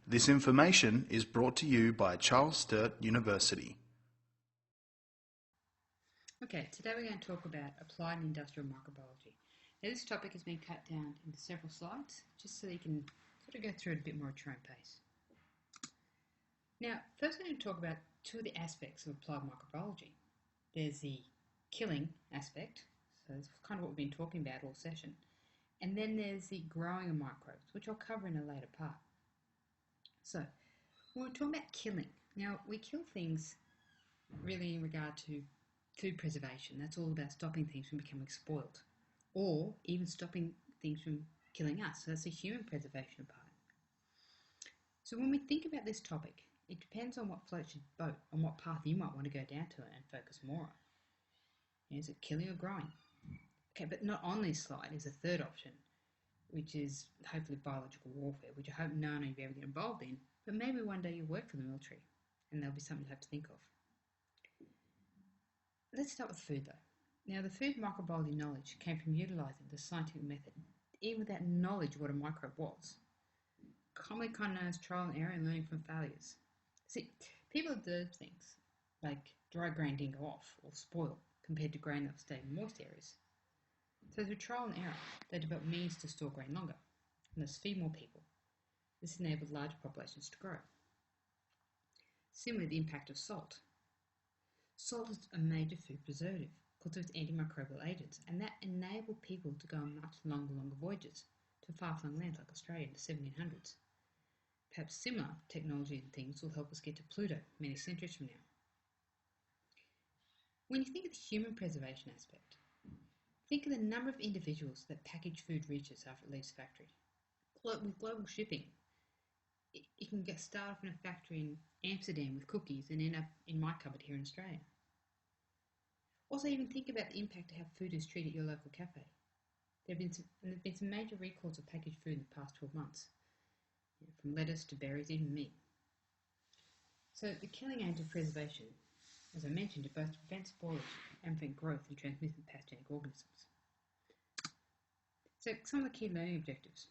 This information is brought to you by Charles Sturt University. Okay, today we're going to talk about applied and industrial microbiology. Now this topic has been cut down into several slides, just so you can sort of go through it a bit more at your own pace. Now, first we're going to talk about two of the aspects of applied microbiology. There's the killing aspect, so that's kind of what we've been talking about all session. And then there's the growing of microbes, which I'll cover in a later part. So, when we're talking about killing, now we kill things really in regard to food preservation. That's all about stopping things from becoming spoiled, or even stopping things from killing us. So that's the human preservation part. So when we think about this topic, it depends on what floats your boat, on what path you might want to go down to and focus more on. Is it killing or growing? Okay, but not on this slide is a third option, which is hopefully biological warfare, which I hope none of you ever get involved in, but maybe one day you'll work for the military and there'll be something you have to think of. Let's start with food though. Now the food microbiology knowledge came from utilising the scientific method, even without knowledge of what a microbe was. Commonly kind of known as trial and error and learning from failures. See, people observe things like dry grain didn't go off or spoil compared to grain that stayed in moist areas. So through trial and error, they developed means to store grain longer and thus feed more people. This enabled larger populations to grow. Similarly, the impact of salt. Salt is a major food preservative because of its antimicrobial agents, and that enabled people to go on much longer voyages to far-flung lands like Australia in the 1700s. Perhaps similar technology and things will help us get to Pluto many centuries from now. When you think of the human preservation aspect, think of the number of individuals that packaged food reaches after it leaves the factory. With global shipping, it can get started off in a factory in Amsterdam with cookies and end up in my cupboard here in Australia. Also, even think about the impact of how food is treated at your local cafe. There have been some major recalls of packaged food in the past 12 months, from lettuce to berries, even meat. So the killing aims of preservation, as I mentioned, are both to prevent spoilage and prevent growth and transmission of pathogenic organisms. So some of the key learning objectives.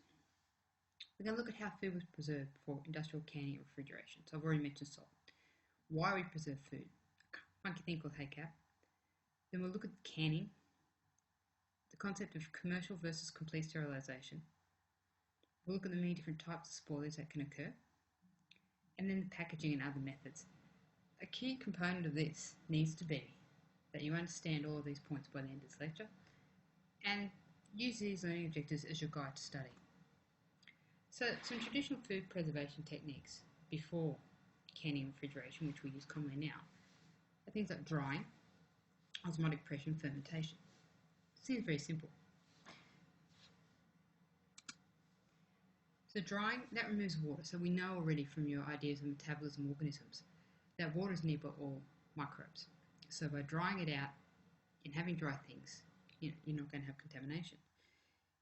We're going to look at how food was preserved before industrial canning and refrigeration. So I've already mentioned salt. Why we preserve food. A funky thing called HACCP. Then we'll look at canning, the concept of commercial versus complete sterilisation. We'll look at the many different types of spoilage that can occur, and then the packaging and other methods. A key component of this needs to be that you understand all of these points by the end of this lecture, and use these learning objectives as your guide to study. So some traditional food preservation techniques before canning and refrigeration, which we use commonly now, are things like drying, osmotic pressure and fermentation. Seems very simple. So drying, that removes water. So we know already from your ideas of metabolism organisms that water is nearby all microbes. So by drying it out and having dry things, you're not going to have contamination.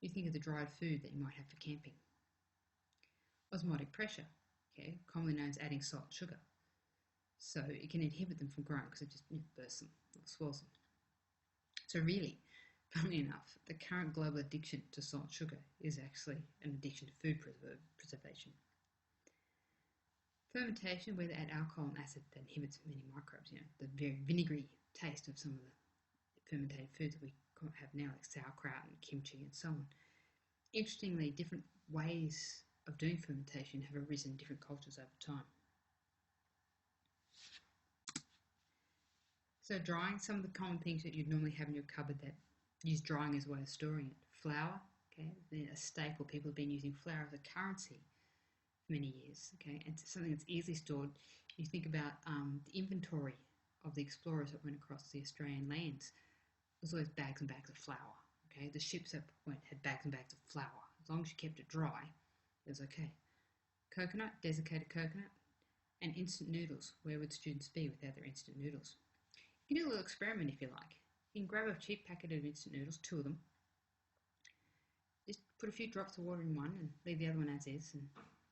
You think of the dried food that you might have for camping. Osmotic pressure, okay, commonly known as adding salt and sugar. So it can inhibit them from growing because it just bursts them or swells them. So really, funnily enough, the current global addiction to salt and sugar is actually an addiction to food preservation. Fermentation, where they add alcohol and acid that inhibits many microbes, the very vinegary taste of some of the fermented foods that we have now, like sauerkraut and kimchi and so on. Interestingly, different ways of doing fermentation have arisen in different cultures over time. So drying, some of the common things that you'd normally have in your cupboard that use drying as a way of storing it. Flour, okay, a staple. People have been using flour as a currency for many years, okay, and it's something that's easily stored. You think about the inventory of the explorers that went across the Australian lands. There's always bags and bags of flour, okay. The ships that went had bags and bags of flour. As long as you kept it dry, it was okay. Coconut, desiccated coconut, and instant noodles. Where would students be without their instant noodles? You can do a little experiment if you like. You can grab a cheap packet of instant noodles, 2 of them. Just put a few drops of water in one and leave the other one as is, and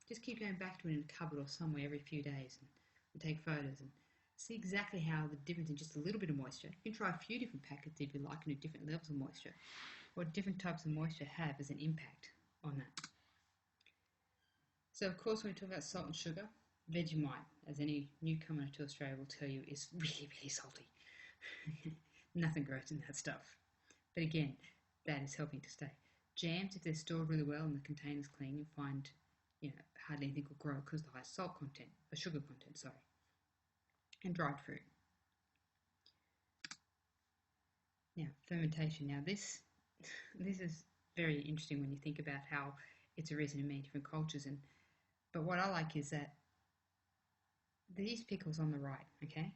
just keep going back to it in a cupboard or somewhere every few days and take photos and see exactly how the difference in just a little bit of moisture. You can try a few different packets if you like and do different levels of moisture. What different types of moisture have as an impact on that. So, of course, when we talk about salt and sugar, Vegemite, as any newcomer to Australia will tell you, is really, really salty. Nothing grows in that stuff. But again, that is helping to stay. Jams, if they're stored really well and the container's clean, you'll find hardly anything will grow because of the high salt content, or sugar content, sorry. And dried fruit. Now, fermentation. Now, this is very interesting when you think about how it's arisen in many different cultures. But what I like is that these pickles on the right, okay,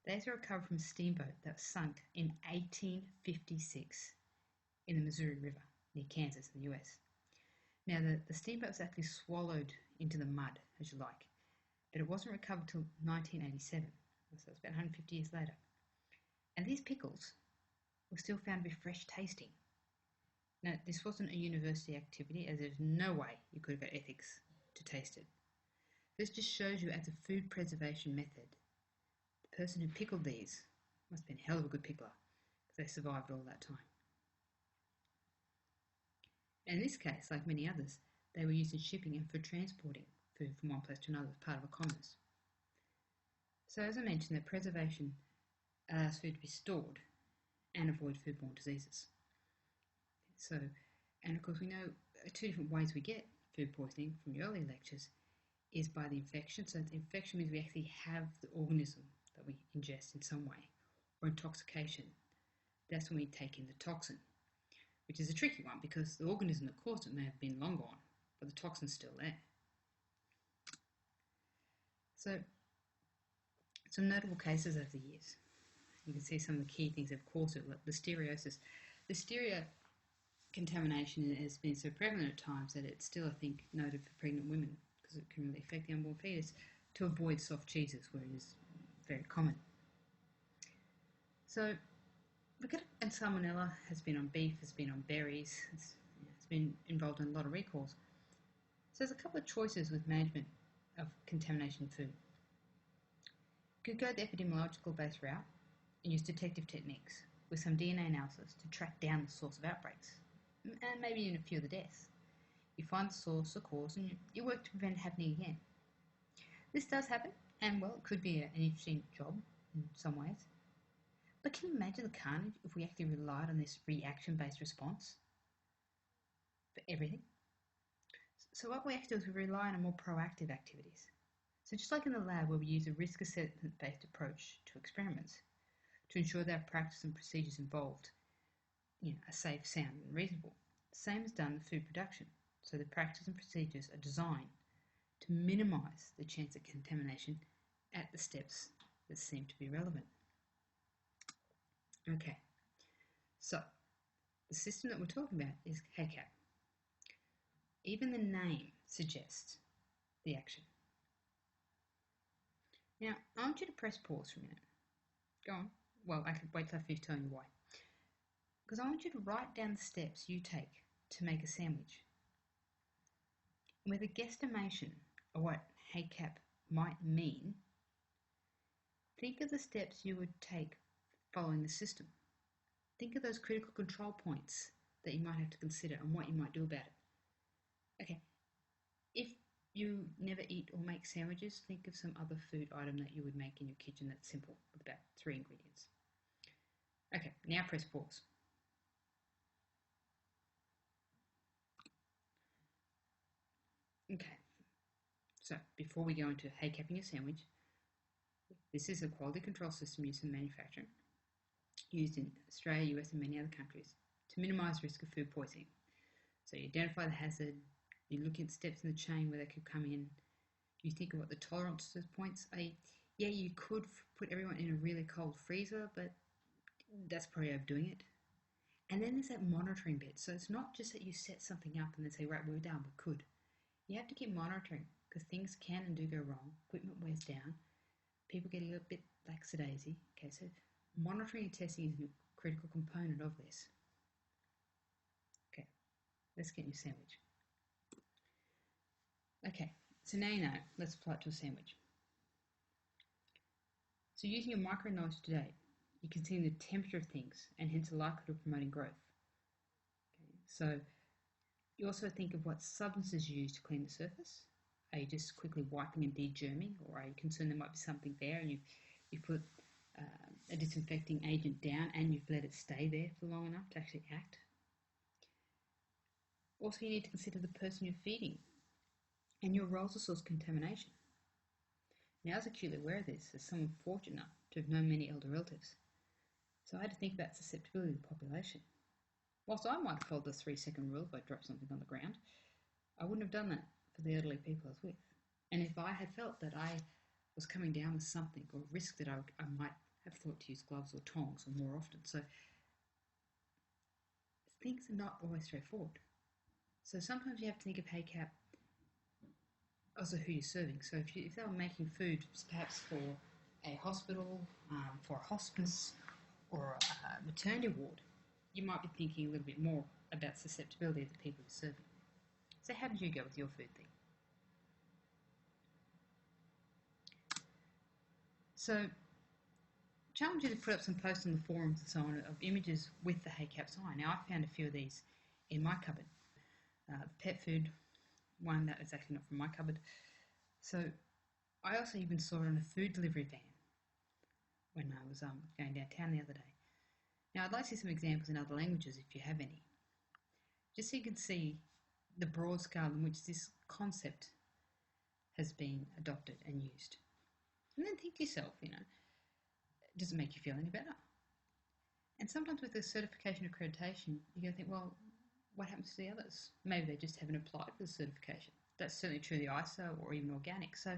these are recovered from a steamboat that was sunk in 1856 in the Missouri River near Kansas in the US. Now, the steamboat was actually swallowed into the mud, as you like, but it wasn't recovered until 1987, so it's about 150 years later. And these pickles were still found to be fresh tasting. Now, this wasn't a university activity, as there's no way you could have got ethics to taste it. This just shows you, as a food preservation method, the person who pickled these must have been a hell of a good pickler, because they survived all that time. And in this case, like many others, they were used in shipping and for transporting food from one place to another as part of a commerce. So as I mentioned, that preservation allows food to be stored and avoid foodborne diseases. So, and of course we know two different ways we get food poisoning from the earlier lectures is by the infection. So the infection means we actually have the organism that we ingest in some way, or intoxication. That's when we take in the toxin, which is a tricky one because the organism that caused it may have been long gone, but the toxin's still there. So, some notable cases over the years. You can see some of the key things that have caused it, like listeriosis. Listeria contamination has been so prevalent at times that it's still, I think, noted for pregnant women because it can really affect the unborn fetus, to avoid soft cheeses where it is very common. So, and salmonella has been on beef, has been on berries, it's been involved in a lot of recalls. So there's a couple of choices with management of contamination in food. You could go the epidemiological based route and use detective techniques with some DNA analysis to track down the source of outbreaks, and maybe even a few of the deaths. You find the source, the cause, and you work to prevent it happening again. This does happen, and well, it could be an interesting job in some ways. But can you imagine the carnage if we actually relied on this reaction-based response for everything? So what we actually do is we rely on more proactive activities. So just like in the lab where we use a risk assessment-based approach to experiments to ensure that our practice and procedures involved are safe, sound and reasonable. The same is done in food production. So the practice and procedures are designed to minimise the chance of contamination at the steps that seem to be relevant. Okay, so the system that we're talking about is HACCP. Even the name suggests the action. Now, I want you to press pause for a minute. Go on. Well, I could wait till I finish telling you why. Because I want you to write down the steps you take to make a sandwich. With a guesstimation of what HACCP might mean, think of the steps you would take following the system. Think of those critical control points that you might have to consider and what you might do about it. Okay, if you never eat or make sandwiches, think of some other food item that you would make in your kitchen that's simple, with about 3 ingredients. Okay, now press pause. Okay, so before we go into HACCPing your sandwich, this is a quality control system used in manufacturing, used in Australia, US and many other countries to minimise risk of food poisoning. So you identify the hazard, you look at steps in the chain where they could come in, you think of what the tolerance points are. Yeah, you could put everyone in a really cold freezer, but that's probably overdoing it. And then there's that monitoring bit. So it's not just that you set something up and then say, right, we're done, we could. You have to keep monitoring because things can and do go wrong. Equipment wears down. People get a little bit lackadaisy. Okay, so monitoring and testing is a critical component of this. Okay, let's get your sandwich. Okay, so now you know. Let's apply it to a sandwich. So using your micro knowledge today, you can see the temperature of things and hence the likelihood of promoting growth. Okay, so You also think of what substances you use to clean the surface. Are you just quickly wiping and de-germing, or are you concerned there might be something there and you put a disinfecting agent down and you've let it stay there for long enough to actually act? Also, you need to consider the person you're feeding and your role as a source of contamination. Now, I was acutely aware of this as someone fortunate enough to have known many elder relatives, so I had to think about susceptibility of the population. Whilst I might have followed the 3-second rule if I dropped something on the ground, I wouldn't have done that for the elderly people I was with. And if I had felt that I was coming down with something or risk that I might have thought to use gloves or tongs or more often. So things are not always straightforward. So sometimes you have to think of HACCP also who you're serving. So if they were making food perhaps for a hospital, for a hospice or a maternity ward, you might be thinking a little bit more about susceptibility of the people you're serving. So how did you go with your food thing? So challenge you to put up some posts on the forums and so on of images with the HACCP sign. Now I found a few of these in my cupboard. The pet food one that is actually not from my cupboard. So I also even saw it on a food delivery van when I was going downtown the other day. Now I'd like to see some examples in other languages if you have any, just so you can see the broad scale in which this concept has been adopted and used. And then think to yourself, does it make you feel any better? And sometimes with the certification accreditation, you're going to think, well, what happens to the others? Maybe they just haven't applied for the certification. That's certainly true of the ISO or even organic. So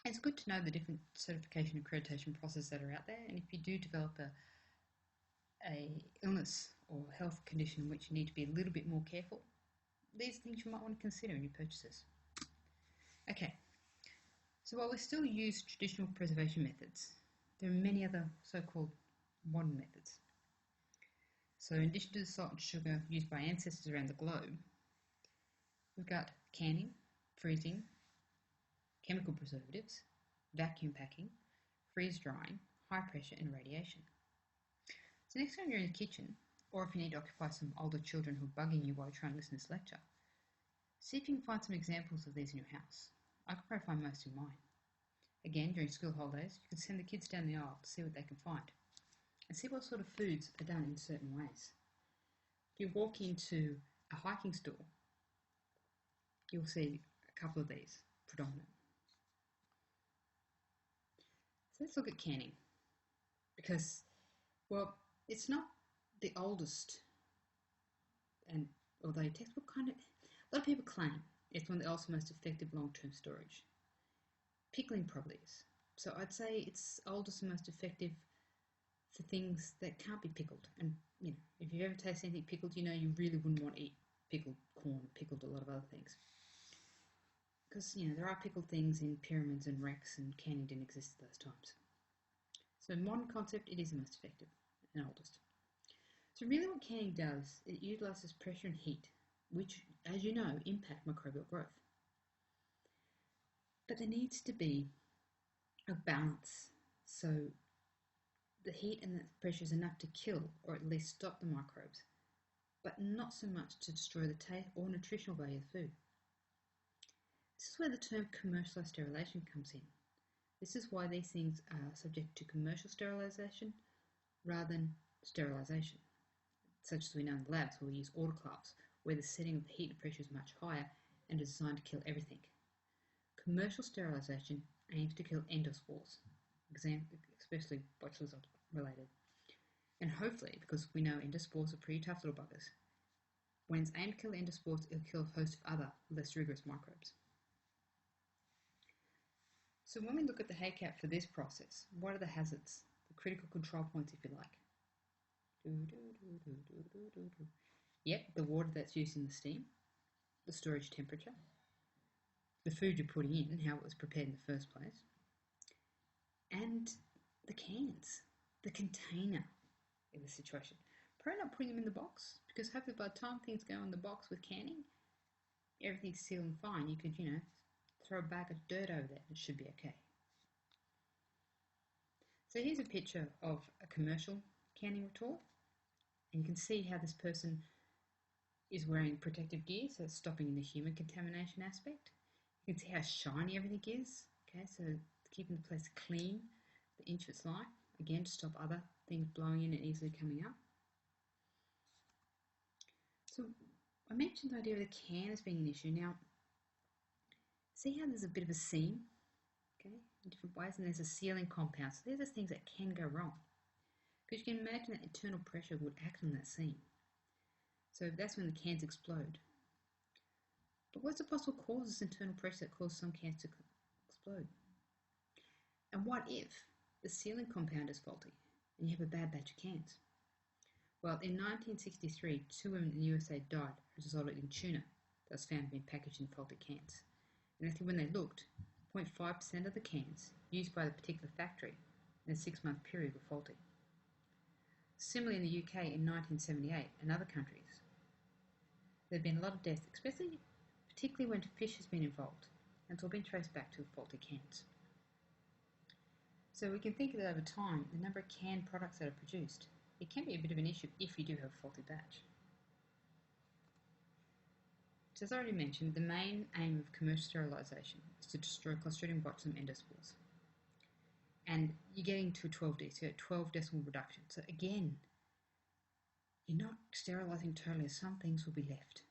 it's good to know the different certification accreditation processes that are out there. And if you do develop a illness or health condition in which you need to be a little bit more careful, these things you might want to consider in your purchases. Okay, so while we still use traditional preservation methods, there are many other so-called modern methods. So in addition to the salt and sugar used by ancestors around the globe, we've got canning, freezing, chemical preservatives, vacuum packing, freeze drying, high pressure and radiation. So next time you're in the kitchen, or if you need to occupy some older children who are bugging you while you're trying to listen to this lecture, see if you can find some examples of these in your house. I could probably find most in mine. Again, during school holidays, you can send the kids down the aisle to see what they can find and see what sort of foods are done in certain ways. If you walk into a hiking store, you'll see a couple of these predominant. So let's look at canning, because, well, it's not the oldest, and although textbook a lot of people claim it's one of the also most effective long-term storage. Pickling probably is. So I'd say it's oldest and most effective for things that can't be pickled. And, if you've ever tasted anything pickled, you really wouldn't want to eat pickled corn, pickled a lot of other things. Because, there are pickled things in pyramids and wrecks, and canning didn't exist at those times. So modern concept, it is the most effective and oldest. So really what canning does, it utilises pressure and heat, which, as you know, impact microbial growth. But there needs to be a balance, so the heat and the pressure is enough to kill or at least stop the microbes, but not so much to destroy the taste or nutritional value of the food. This is where the term commercialised sterilisation comes in. This is why these things are subject to commercial sterilisation rather than sterilisation, such as we know in the labs where we use autoclaves, where the setting of the heat and pressure is much higher and is designed to kill everything. Commercial sterilisation aims to kill endospores, especially botulism related. And hopefully, because we know endospores are pretty tough little buggers, when it's aimed to kill endospores, it'll kill a host of other, less rigorous microbes. So when we look at the HACCP for this process, what are the hazards, the critical control points if you like? Yep, the water that's used in the steam, the storage temperature, the food you're putting in and how it was prepared in the first place, and the cans, the container in the situation. Probably not putting them in the box, because hopefully by the time things go in the box with canning, everything's sealed and fine. You could, throw a bag of dirt over there and it should be okay. So here's a picture of a commercial canning retort, and you can see how this person is wearing protective gear, so it's stopping the human contamination aspect. You can see how shiny everything is, okay, so keeping the place clean the inch of its life, again to stop other things blowing in and easily coming up. So I mentioned the idea of the can as being an issue. Now, see how there's a bit of a seam, okay, in different ways, and there's a sealing compound. So these are things that can go wrong, because you can imagine that internal pressure would act on that seam. So that's when the cans explode. But what's the possible causes of internal pressure that cause some cans to explode? And what if the sealing compound is faulty and you have a bad batch of cans? Well, in 1963, 2 women in the USA died as a result in tuna that was found to be packaged in faulty cans. And actually, when they looked, 0.5% of the cans used by the particular factory in a 6-month period were faulty. Similarly, in the UK in 1978 and other countries, there have been a lot of deaths, particularly when fish has been involved, and it's all been traced back to faulty cans. So we can think that over time, the number of canned products that are produced, it can be a bit of an issue if you do have a faulty batch. So as I already mentioned, the main aim of commercial sterilisation is to destroy Clostridium botulinum endospores. And you're getting to 12D, so you get 12 decimal reduction. So again, you're not sterilising totally, as some things will be left.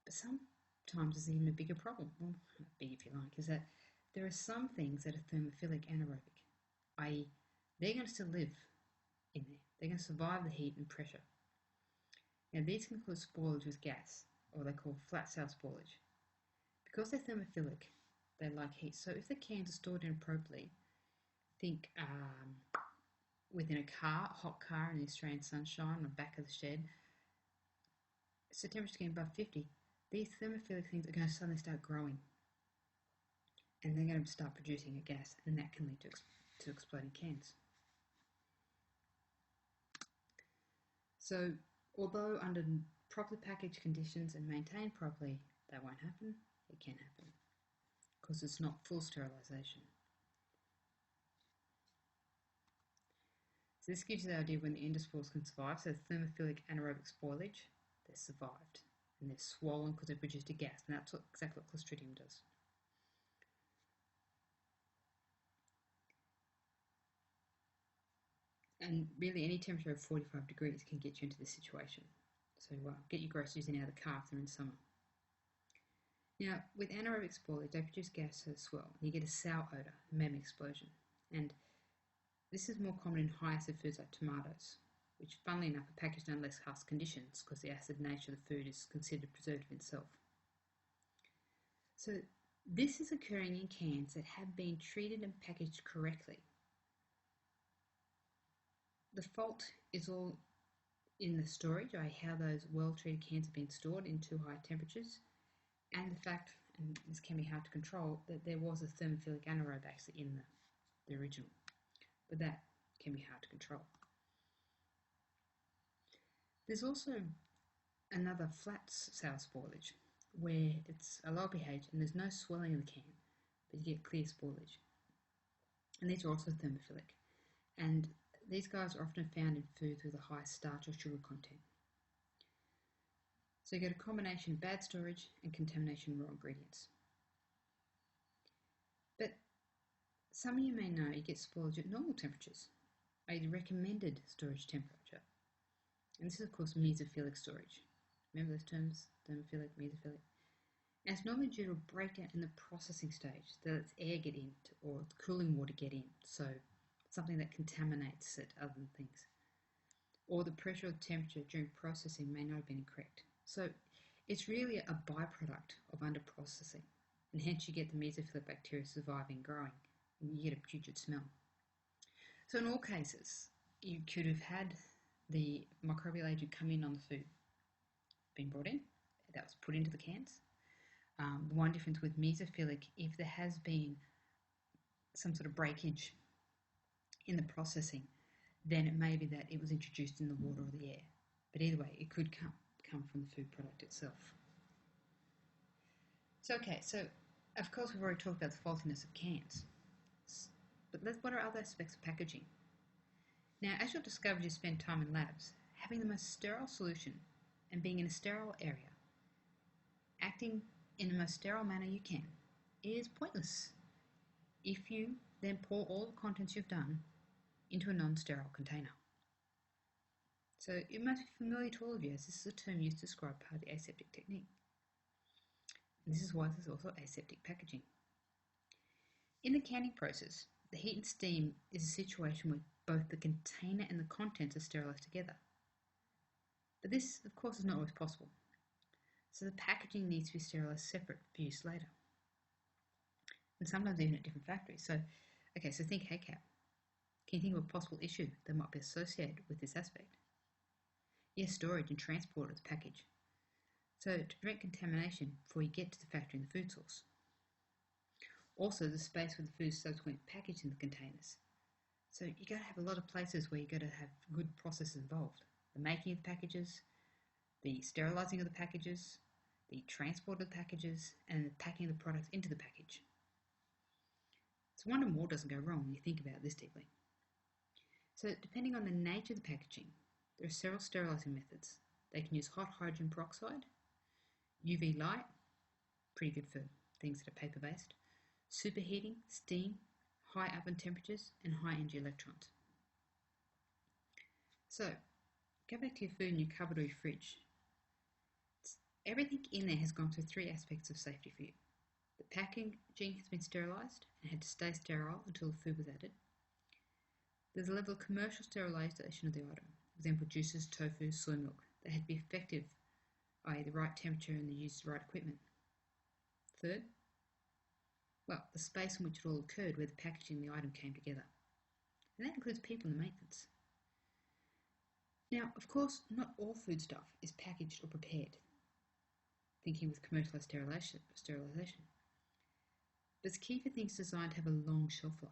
But sometimes there's even a bigger problem, well, not big if you like, is that there are some things that are thermophilic anaerobic, i.e. they're going to still live in there. They're going to survive the heat and pressure. Now these can cause spoilage with gas, or they call flat cell spoilage. Because they're thermophilic, they like heat. So if the cans are stored inappropriately, think within a car, a hot car in the Australian sunshine, on the back of the shed, so temperatures getting above 50, these thermophilic things are going to suddenly start growing. And they're going to start producing a gas, and that can lead to exploding cans. So, although under properly packaged conditions and maintained properly, that won't happen, it can happen, because it's not full sterilisation. So this gives you the idea of when the endospores can survive. So thermophilic anaerobic spoilage, they're survived, and they're swollen because they produced a gas, and that's exactly what Clostridium does. And really, any temperature of 45 degrees can get you into this situation. So get your groceries in out of the car if they're in summer. Now, with anaerobic spoilage, they produce gas so swell. You get a sour odour, a maybe explosion. And this is more common in high acid foods like tomatoes, which funnily enough are packaged under less harsh conditions because the acid nature of the food is considered preservative in itself. So this is occurring in cans that have been treated and packaged correctly. The fault is all in the storage, i.e. how those well-treated cans have been stored in too high temperatures, and the fact, and this can be hard to control, that there was a thermophilic anaerobe actually in the original. But that can be hard to control. There's also another flat cell spoilage, where it's a low pH and there's no swelling in the can, but you get clear spoilage. And these are also thermophilic. And these guys are often found in foods with a high starch or sugar content. So you get a combination of bad storage and contamination of raw ingredients. But some of you may know you get spoilage at normal temperatures, i.e. the recommended storage temperature. And this is of course mesophilic storage. Remember those terms, thermophilic, mesophilic? And it's normally due to a breakdown in the processing stage, that its air get in, or cooling water get in, so something that contaminates it other than things. Or the pressure or temperature during processing may not have been correct. So it's really a byproduct of underprocessing, and hence you get the mesophilic bacteria surviving, growing, and you get a putrid smell. So in all cases, you could have had the microbial agent come in on the food, been brought in, that was put into the cans. The one difference with mesophilic, if there has been some sort of breakage in the processing, then it may be that it was introduced in the water or the air. But either way, it could come from the food product itself. So of course we've already talked about the faultiness of cans. But what are other aspects of packaging? Now, as you'll discover as you spend time in labs, having the most sterile solution and being in a sterile area, acting in the most sterile manner you can, is pointless if you then pour all the contents you've done into a non-sterile container. So it must be familiar to all of you, as this is a term used to describe part of the aseptic technique. And this is why there's also aseptic packaging. In the canning process, the heat and steam is a situation where both the container and the contents are sterilized together. But this, of course, is not always possible. So the packaging needs to be sterilized separate for use later. And sometimes even at different factories. So think HACCP. Can you think of a possible issue that might be associated with this aspect? Yes, storage and transport of the package. So to prevent contamination before you get to the factory and the food source. Also, the space where the food is subsequently packaged in the containers. So you got to have a lot of places where you got to have good processes involved. The making of the packages, the sterilizing of the packages, the transport of the packages, and the packing of the products into the package. It's wonder more doesn't go wrong when you think about this deeply. So depending on the nature of the packaging, there are several sterilizing methods. They can use hot hydrogen peroxide, UV light, pretty good for things that are paper-based, superheating, steam, high oven temperatures, and high energy electrons. So, go back to your food in your cupboard or your fridge. Everything in there has gone through three aspects of safety for you. The packaging has been sterilised and had to stay sterile until the food was added. There's a level of commercial sterilisation of the item. For example, juices, tofu, soy milk. They had to be effective, i.e. the right temperature and the use of the right equipment. Third, the space in which it all occurred, where the packaging and the item came together. And that includes people and maintenance. Now, of course, not all food stuff is packaged or prepared, thinking with commercialised sterilisation. But it's key for things designed to have a long shelf life.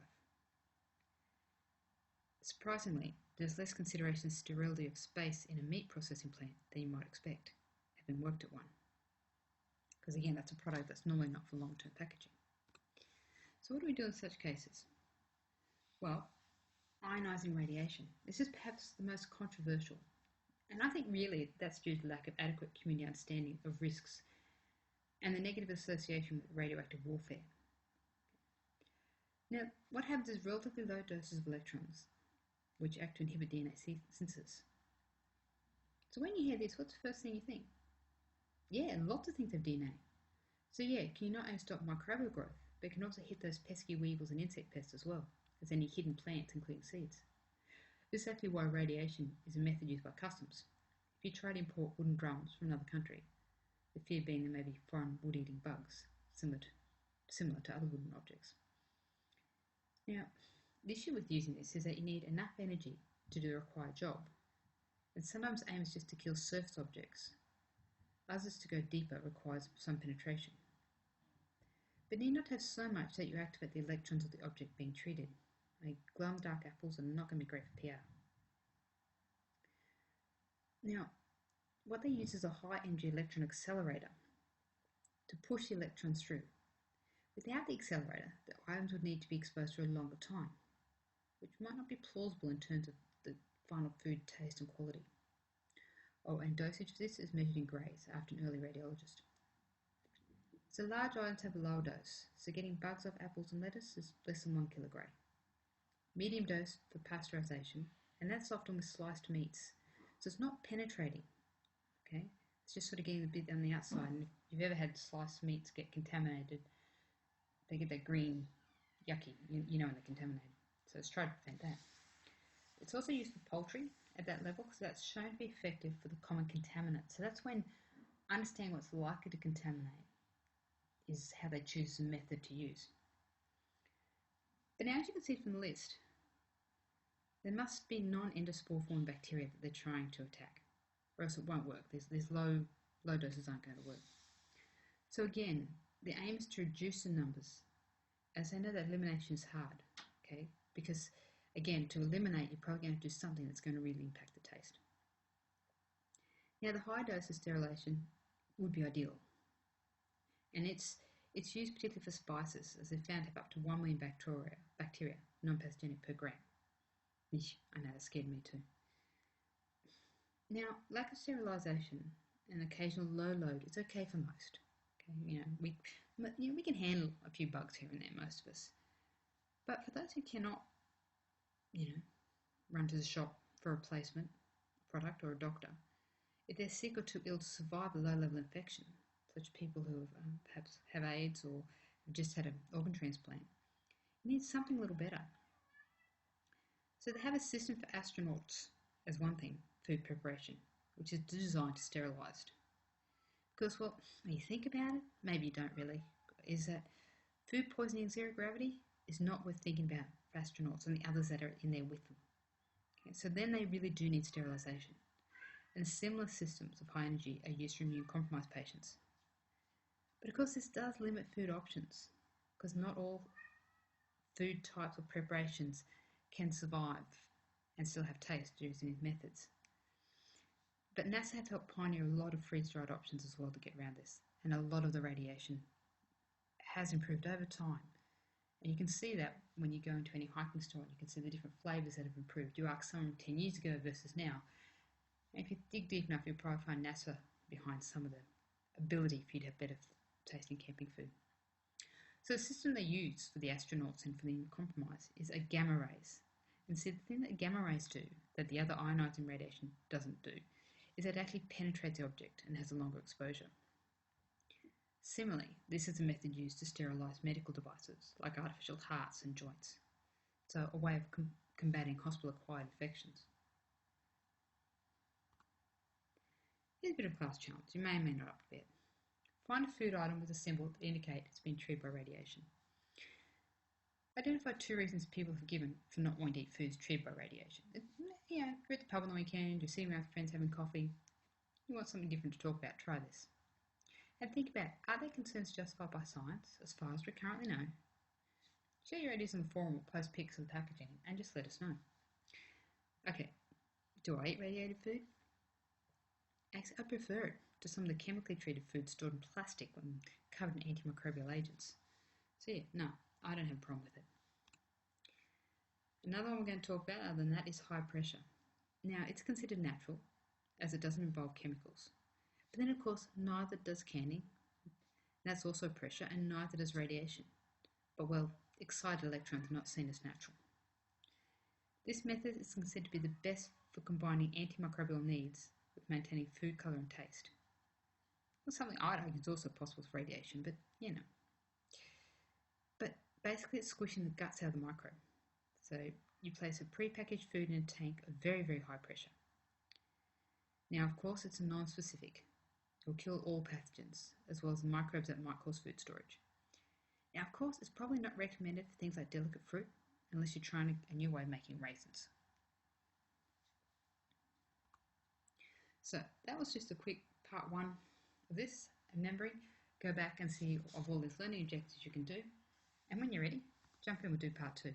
Surprisingly, there's less consideration of sterility of space in a meat processing plant than you might expect, having worked at one. Because again, that's a product that's normally not for long-term packaging. So what do we do in such cases? Well, ionizing radiation. This is perhaps the most controversial. And I think really that's due to lack of adequate community understanding of risks and the negative association with radioactive warfare. Now, what happens is relatively low doses of electrons, which act to inhibit DNA synthesis. So when you hear this, what's the first thing you think? Yeah, lots of things have DNA. So yeah, can you not only stop microbial growth, but it can also hit those pesky weevils and insect pests as well as any hidden plants, including seeds. This is actually why radiation is a method used by customs. If you try to import wooden drums from another country, the fear being there may be foreign wood-eating bugs, similar to other wooden objects. Now, the issue with using this is that you need enough energy to do the required job, and sometimes aim is just to kill surface objects. Others to go deeper requires some penetration. But need not have so much that you activate the electrons of the object being treated. Glow-in-the-dark apples are not going to be great for PR. Now, what they use is a high-energy electron accelerator to push the electrons through. Without the accelerator, the items would need to be exposed for a longer time, which might not be plausible in terms of the final food taste and quality. Oh, and dosage of this is measured in grays after an early radiologist. So large items have a lower dose, so getting bugs off apples and lettuce is less than 1 kilogray. Medium dose for pasteurization, and that's often with sliced meats, so it's not penetrating, okay? It's just sort of getting a bit on the outside, and if you've ever had sliced meats get contaminated, they get that green, yucky, you know when they're contaminated. So let's try to prevent that. It's also used for poultry at that level because that's shown to be effective for the common contaminants. So that's when understanding what's likely to contaminate is how they choose the method to use. But now, as you can see from the list, there must be non-endospore-forming bacteria that they're trying to attack, or else it won't work. These low doses aren't going to work. So again, the aim is to reduce the numbers, as I know that elimination is hard, okay? Because again, to eliminate, you're probably going to do something that's going to really impact the taste. Now, the high dose of sterilization would be ideal, and it's used particularly for spices, as they're found to have up to 1 million bacteria, non-pathogenic per gram. I know, that scared me too. Now, lack of sterilisation and occasional low load is okay for most. Okay, we can handle a few bugs here and there, most of us. But for those who cannot, run to the shop for a replacement product or a doctor, if they're sick or too ill to survive a low-level infection, such people who perhaps have AIDS or have just had an organ transplant, need something a little better. So they have a system for astronauts as one thing, food preparation, which is designed to sterilised. Because, well, when you think about it, maybe you don't really, is that food poisoning in zero gravity is not worth thinking about for astronauts and the others that are in there with them. Okay, so then they really do need sterilisation. And similar systems of high energy are used for immune-compromised patients. But of course this does limit food options, because not all food types or preparations can survive and still have taste using these methods. But NASA have helped pioneer a lot of freeze-dried options as well to get around this, and a lot of the radiation has improved over time. And you can see that when you go into any hiking store and you can see the different flavours that have improved. You ask someone 10 years ago versus now, and if you dig deep enough, you'll probably find NASA behind some of the ability for you to have better tasting camping food. So the system they use for the astronauts and for the compromise is a gamma rays. And see, the thing that gamma rays do, that the other ionizing radiation doesn't do, is that it actually penetrates the object and has a longer exposure. Similarly, this is a method used to sterilise medical devices, like artificial hearts and joints. So a way of combating hospital-acquired infections. Here's a bit of a class challenge. You may or may not up to it. Find a food item with a symbol that indicates it's been treated by radiation. Identify 2 reasons people have given for not wanting to eat foods treated by radiation. You're at the pub on the weekend, you're sitting around with friends having coffee, you want something different to talk about, try this. And think about, are their concerns justified by science, as far as we currently know? Share your ideas on the forum or post pics of the packaging and just let us know. Okay, do I eat radiated food? Actually, I prefer it to some of the chemically treated foods stored in plastic and covered in antimicrobial agents. So yeah, no, I don't have a problem with it. Another one we're going to talk about other than that is high pressure. Now, it's considered natural, as it doesn't involve chemicals. But then, of course, neither does canning. That's also pressure, and neither does radiation. But, well, excited electrons are not seen as natural. This method is considered to be the best for combining antimicrobial needs with maintaining food colour and taste. Well, something I'd argue is also possible with radiation, but But basically it's squishing the guts out of the microbe. So you place a pre-packaged food in a tank of very, very high pressure. Now, of course, it's non-specific. It will kill all pathogens, as well as the microbes that might cause food storage. Now, of course, it's probably not recommended for things like delicate fruit, unless you're trying a new way of making raisins. So that was just a quick part 1 of this. Remembering, go back and see of all these learning objectives you can do. And when you're ready, jump in, we'll do part 2.